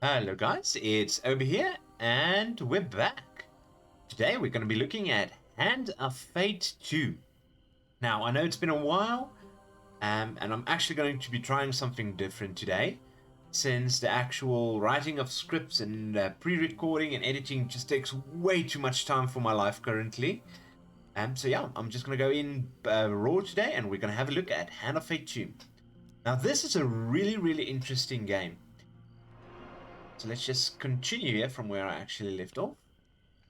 Hello guys, it's Obi here, and we're back. Today we're going to be looking at Hand of Fate 2. Now, I know it's been a while, and I'm actually going to be trying something different today, since the actual writing of scripts and pre-recording and editing just takes way too much time for my life currently. So yeah, I'm just going to go in raw today, and we're going to have a look at Hand of Fate 2. Now, this is a really interesting game. So let's just continue here from where I actually left off.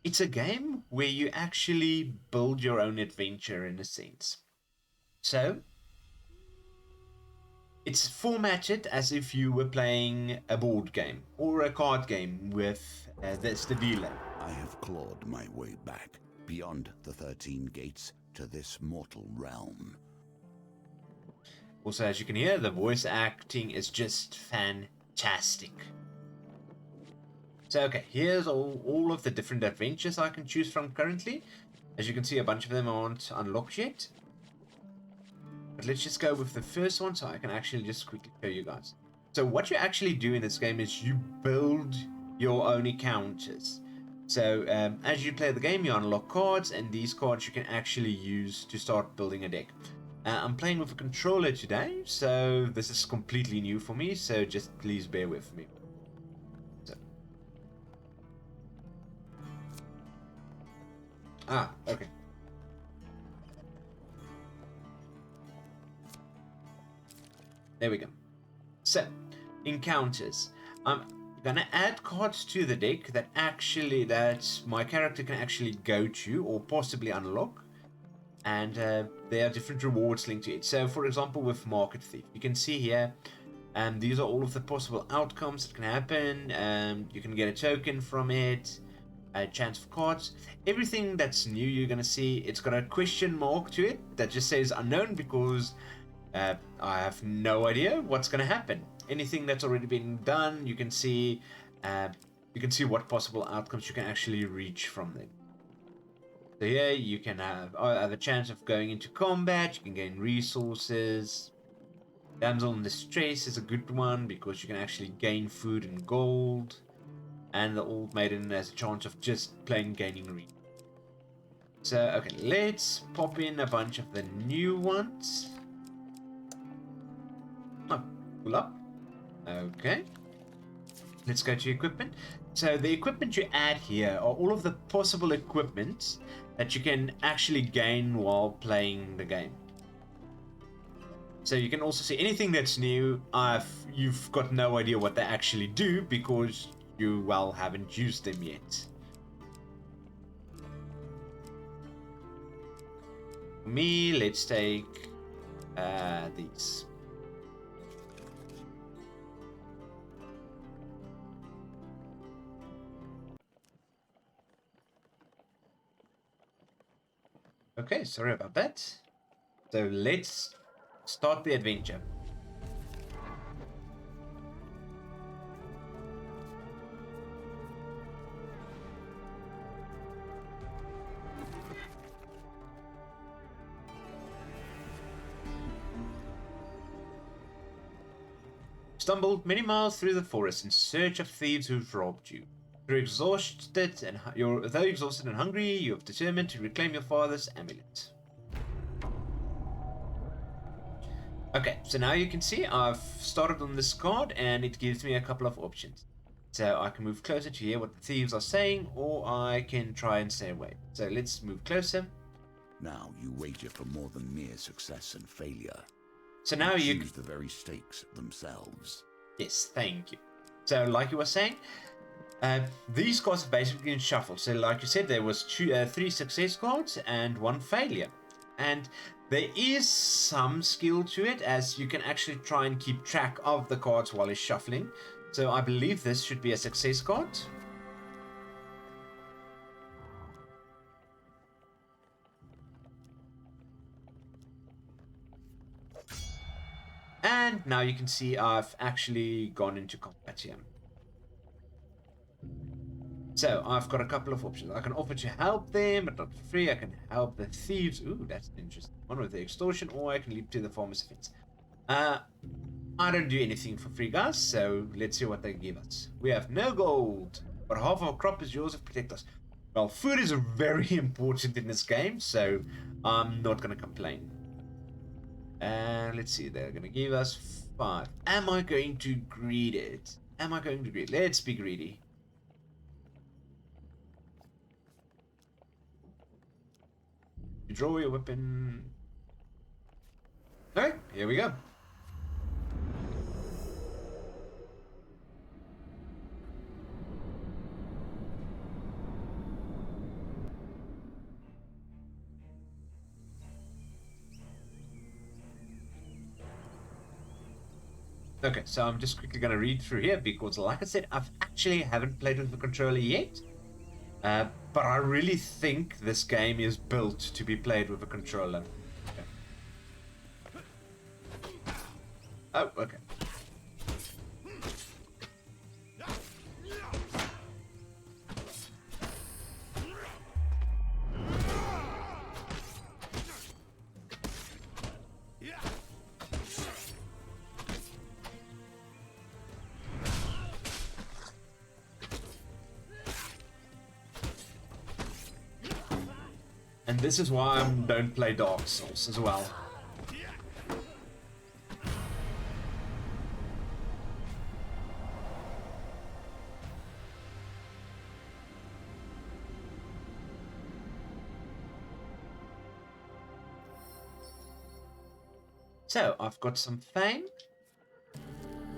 It's a game where you actually build your own adventure in a sense. So it's formatted as if you were playing a board game or a card game with the dealer. I have clawed my way back beyond the 13 gates to this mortal realm. Also, as you can hear, the voice acting is just fantastic. So okay, here's all of the different adventures I can choose from currently. As you can see, a bunch of them aren't unlocked yet. But let's just go with the first one so I can actually just quickly show you guys. So what you actually do in this game is you build your own encounters. So as you play the game, you unlock cards, and these cards you can actually use to start building a deck. I'm playing with a controller today, so this is completely new for me, so just please bear with me. Okay. There we go. So, encounters. I'm gonna add cards to the deck that my character can actually go to or possibly unlock. And there are different rewards linked to it. So, for example, with Market Thief, you can see here, these are all of the possible outcomes that can happen. You can get a token from it. A chance for cards. Everything that's new you're gonna see, it's got a question mark to it that just says unknown because I have no idea what's gonna happen. Anything that's already been done, you can see what possible outcomes you can actually reach from them. So here you can have a chance of going into combat, you can gain resources. Damsel in Distress is a good one because you can actually gain food and gold. And the Old Maiden has a chance of just plain gaining reach. So, okay, let's pop in a bunch of the new ones. Oh, pull up. Okay. Let's go to equipment. So the equipment you add here are all of the possible equipment that you can actually gain while playing the game. So you can also see anything that's new. You've got no idea what they actually do because you haven't used them yet. For me, let's take these. Okay, sorry about that. So let's start the adventure. Stumbled many miles through the forest in search of thieves who've robbed you. Though exhausted and hungry, you have determined to reclaim your father's amulet. Okay, so now you can see I've started on this card and it gives me a couple of options. So I can move closer to hear what the thieves are saying, or I can try and stay away. So let's move closer. Now you wager for more than mere success and failure. So now you choose the very stakes themselves. Yes, thank you. So, like you were saying, these cards have basically been shuffled. So, like you said, there was 3 success cards and 1 failure, and there is some skill to it, as you can actually try and keep track of the cards while it's shuffling. So, I believe this should be a success card. And now you can see I've actually gone into combat here. So I've got a couple of options. I can offer to help them, but not for free. I can help the thieves. Ooh, that's an interesting one with the extortion, or I can leap to the farmer's fence. I don't do anything for free, guys, so let's see what they give us. We have no gold, but half of our crop is yours if protect us. Well, food is very important in this game, so I'm not going to complain. And let's see, they're going to give us 5. Am I going to greed it? Am I going to greed? Let's be greedy. You draw your weapon. Okay, here we go. Okay, so I'm just quickly going to read through here because, like I said, I've actually haven't played with the controller yet. But I really think this game is built to be played with a controller. Okay. Oh, okay. And this is why I don't play Dark Souls as well. So, I've got some fame,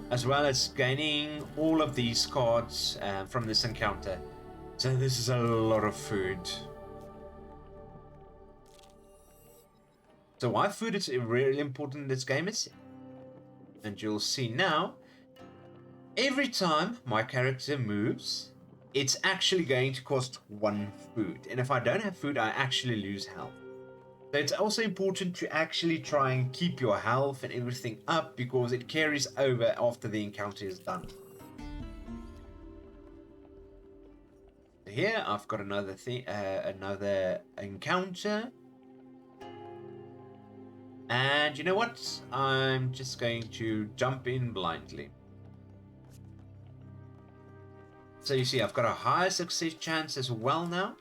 as well as gaining all of these cards from this encounter. So this is a lot of food. So why food is really important in this game is, and you'll see now, every time my character moves, it's actually going to cost 1 food. And if I don't have food, I actually lose health. So it's also important to actually try and keep your health and everything up because it carries over after the encounter is done. Here I've got another thing, another encounter. And you know what? I'm just going to jump in blindly. So you see, I've got a higher success chance as well now.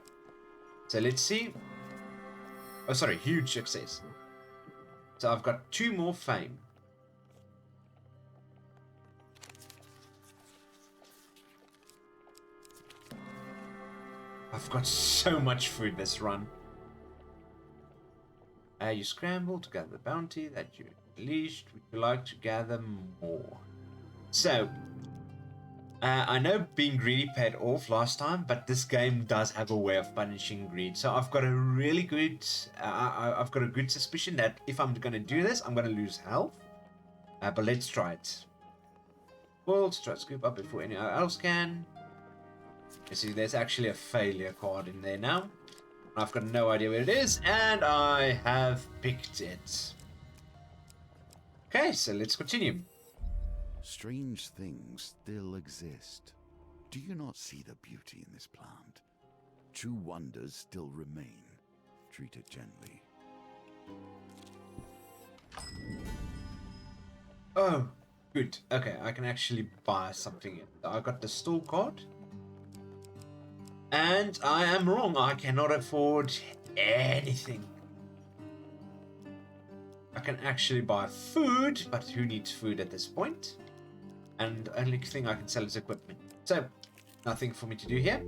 So let's see. Oh, sorry, huge success. So I've got 2 more fame. I've got so much food this run. You scramble to gather the bounty that you unleashed. Would you like to gather more? So, I know being greedy paid off last time, but this game does have a way of punishing greed. So I've got a really good, I've got a good suspicion that if I'm going to do this, I'm going to lose health. But let's try it. Well, let's try to scoop up before anyone else can. You see, there's actually a failure card in there now. I've got no idea where it is, and I have picked it. Okay, so let's continue. Strange things still exist. Do you not see the beauty in this plant? True wonders still remain. Treat it gently. Oh, good. Okay, I can actually buy something. I got the store card. And I am wrong. I cannot afford anything. I can actually buy food, but who needs food at this point? And the only thing I can sell is equipment. So, nothing for me to do here.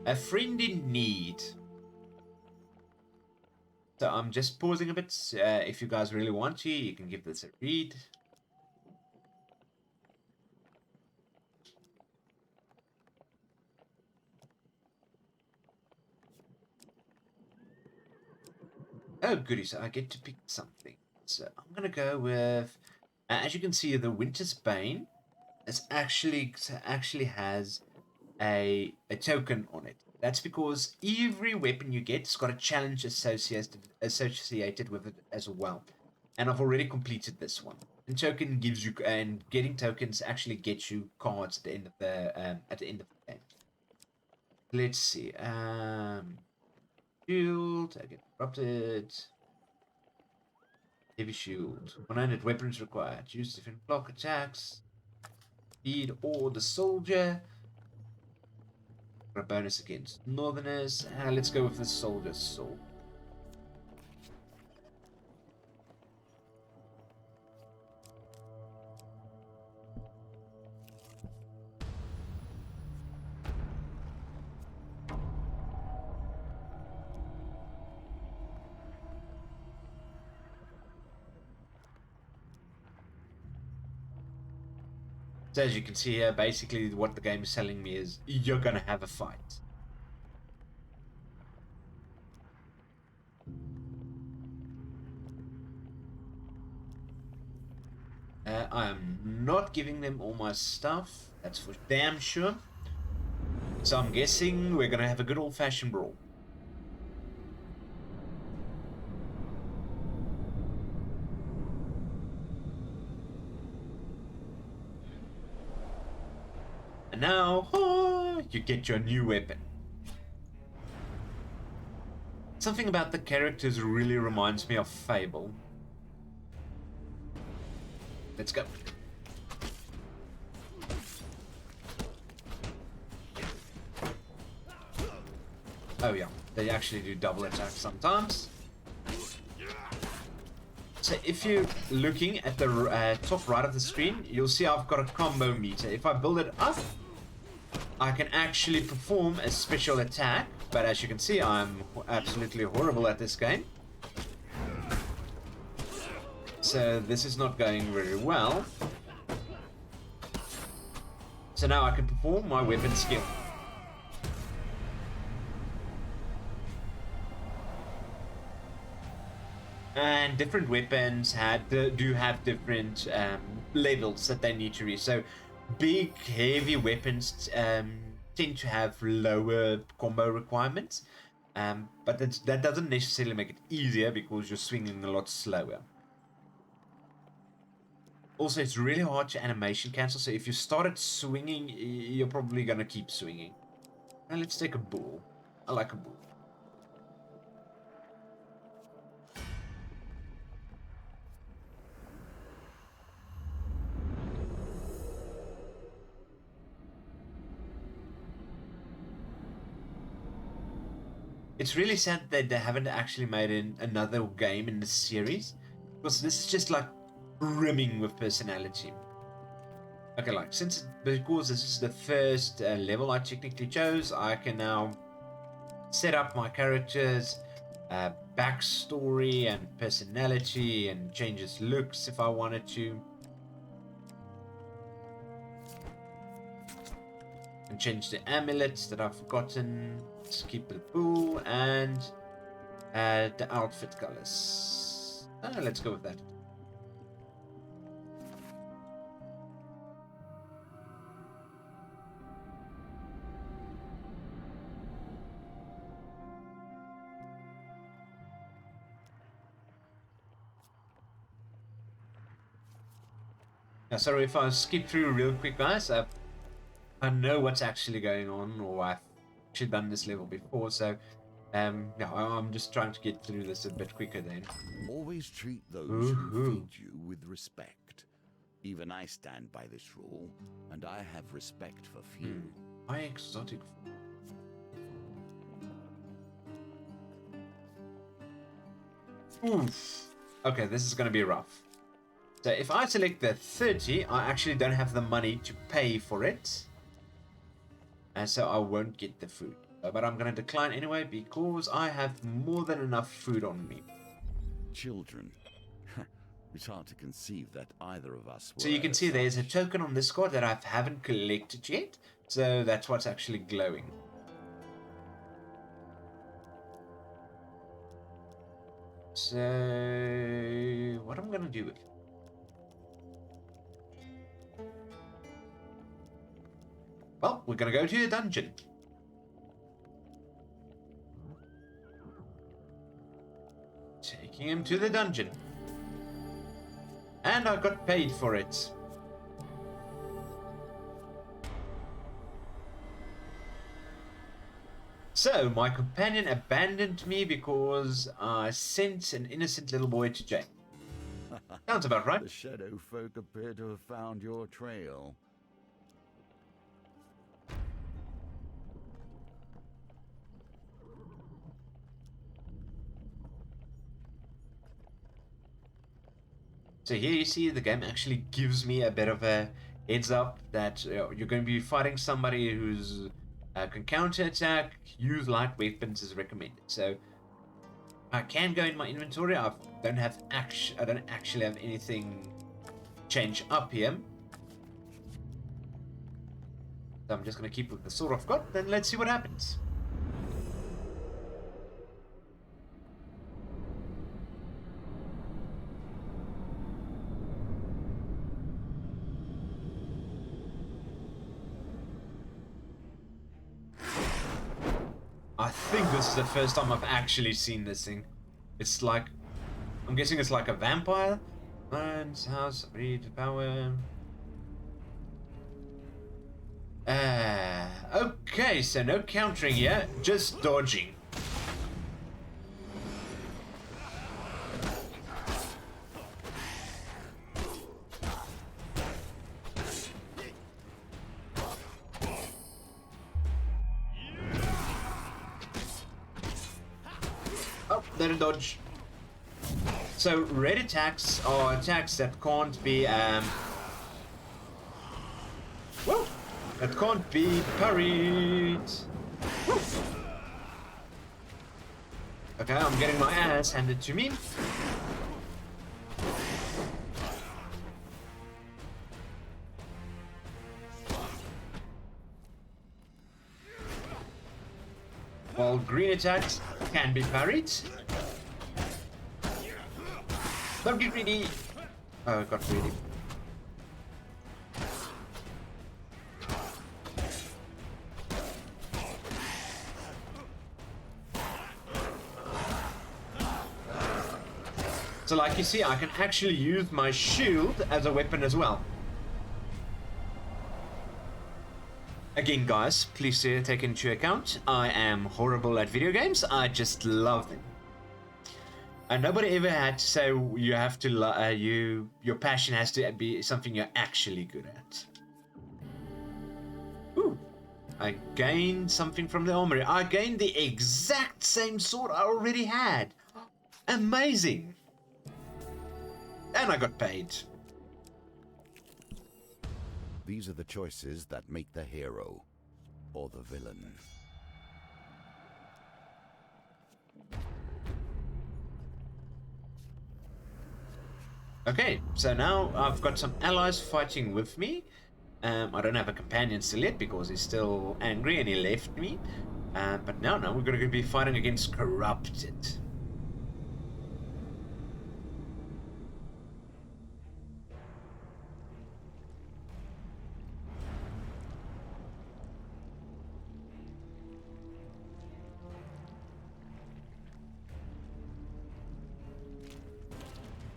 A friend in need. So I'm just pausing a bit. If you guys really want to, you can give this a read. Oh, goody, so I get to pick something. So I'm going to go with, as you can see, the Winter's Bane actually has a token on it. That's because every weapon you get has got a challenge associated with it as well. And I've already completed this one. And token gives you, and getting tokens actually gets you cards at the end of the game. Let's see. Shield, I get corrupted. Heavy shield. 100 weapons required. Use different block attacks. Speed or the soldier. For a bonus against northerners. Let's go with the soldier's sword. So as you can see here, basically what the game is telling me is you're gonna have a fight. I am not giving them all my stuff, that's for damn sure. So I'm guessing we're gonna have a good old-fashioned brawl. And now, you get your new weapon. Something about the characters really reminds me of Fable. Let's go. Oh yeah, they actually do double attack sometimes. So if you're looking at the top right of the screen, you'll see I've got a combo meter. If I build it up, I can actually perform a special attack. But as you can see, I'm absolutely horrible at this game. So this is not going very well. So now I can perform my weapon skill. And different weapons do have different levels that they need to reach. So big, heavy weapons tend to have lower combo requirements. But that doesn't necessarily make it easier because you're swinging a lot slower. Also, it's really hard to animation cancel. So if you started swinging, you're probably going to keep swinging. Now let's take a bull. I like a bull. It's really sad that they haven't actually made another game in the series, because this is just like brimming with personality. Okay, like because this is the first level I technically chose, I can now set up my character's backstory and personality and change his looks if I wanted to. And change the amulets that I've forgotten. Let's keep the pool and the outfit colors. Let's go with that. Now, sorry if I skip through real quick, guys. I know what's actually going on, or I've actually done this level before, so yeah, I'm just trying to get through this a bit quicker then. Always treat those who feed you with respect. Even I stand by this rule, and I have respect for few. High exotic. Oof. Okay, this is gonna be rough. So if I select the 30, I actually don't have the money to pay for it. And so I won't get the food. But I'm going to decline anyway because I have more than enough food on me. Children. It's hard to conceive that either of us were. So you can see there's a token on this card that I haven't collected yet. So that's what's actually glowing. So what I'm going to do with it? Well, we're going to go to a dungeon. Taking him to the dungeon. And I got paid for it. So, my companion abandoned me because I sent an innocent little boy to jail. Sounds about right. The shadow folk appear to have found your trail. So here you see the game actually gives me a bit of a heads up that you're going to be fighting somebody who's can counter attack, use light weapons is recommended. So I can go in my inventory. I don't actually have anything change up here. So I'm just going to keep with the sword I've got. Then let's see what happens. I think this is the first time I've actually seen this thing. It's like, I'm guessing it's like a vampire. Lion's house, read power. Okay, so no countering here, just dodging. Oh, there a dodge. So red attacks are attacks that can't be well, that can't be parried. Woo. Okay, I'm getting my ass handed to me. While green attacks can be parried. Don't get greedy. Oh, I got greedy. So like you see, I can actually use my shield as a weapon as well. Again, guys, please take into account, I am horrible at video games. I just love them. And nobody ever had to say you have to, your passion has to be something you're actually good at. Ooh, I gained something from the armory. I gained the exact same sword I already had. Amazing. And I got paid. These are the choices that make the hero or the villain. Okay, so now I've got some allies fighting with me. I don't have a companion still yet because he's still angry and he left me. But now we're going to be fighting against Corrupted.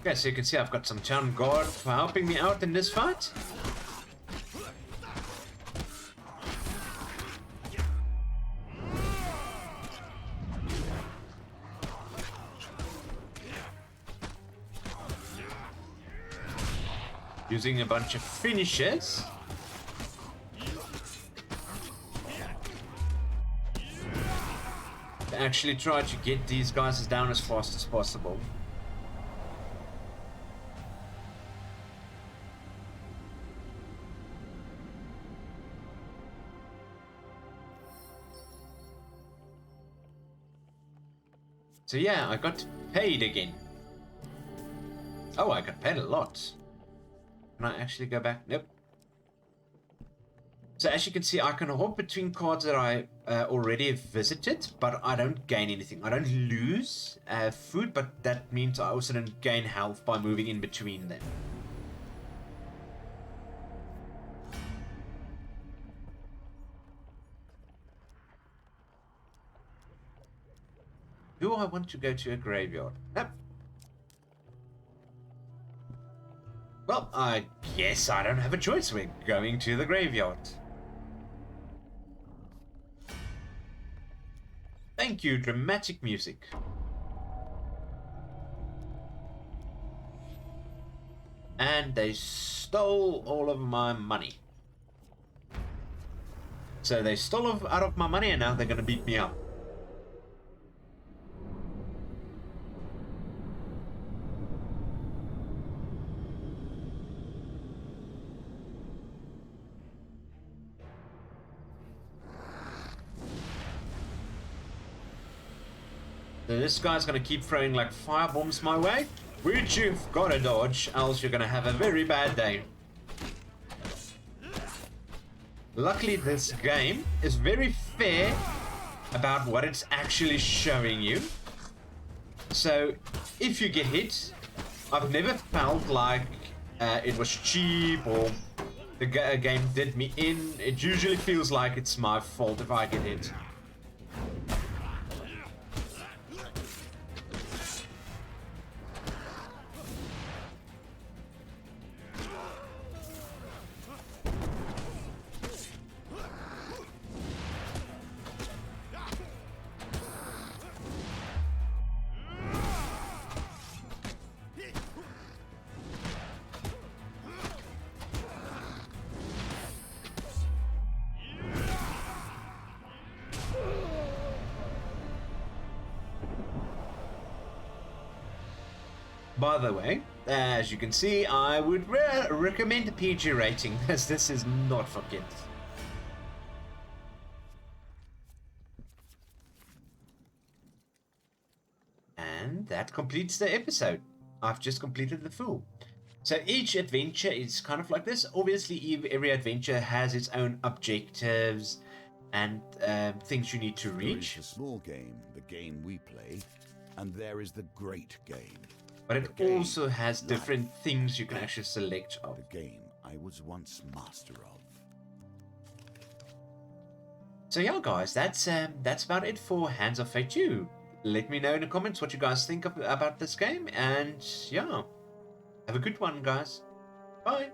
Okay, so you can see I've got some town guard for helping me out in this fight. Using a bunch of finishes. To actually try to get these guys down as fast as possible. So yeah, I got paid again. Oh, I got paid a lot. Can I actually go back? Nope. So as you can see, I can hop between cards that I already have visited, but I don't gain anything. I don't lose food, but that means I also don't gain health by moving in between them. Do I want to go to a graveyard? Nope. Well, I guess I don't have a choice. We're going to the graveyard. Thank you, dramatic music. and they stole all of my money. So they stole out of my money, and now they're gonna beat me up. So this guy's gonna keep throwing like fire bombs my way, which you've gotta dodge, else you're gonna have a very bad day. Luckily, this game is very fair about what it's actually showing you. So if you get hit, I've never felt like it was cheap or the game did me in. It usually feels like it's my fault if I get hit. By the way, as you can see, I would recommend a PG rating, as this is not for kids. And that completes the episode. I've just completed the full. So each adventure is kind of like this. Obviously, every adventure has its own objectives and things you need to reach. There is the small game, the game we play, and there is the great game. But it also has different things you can actually select of. The game I was once master of. So yeah, guys, that's about it for Hands of Fate 2. Let me know in the comments what you guys think about this game, and yeah, have a good one, guys. Bye.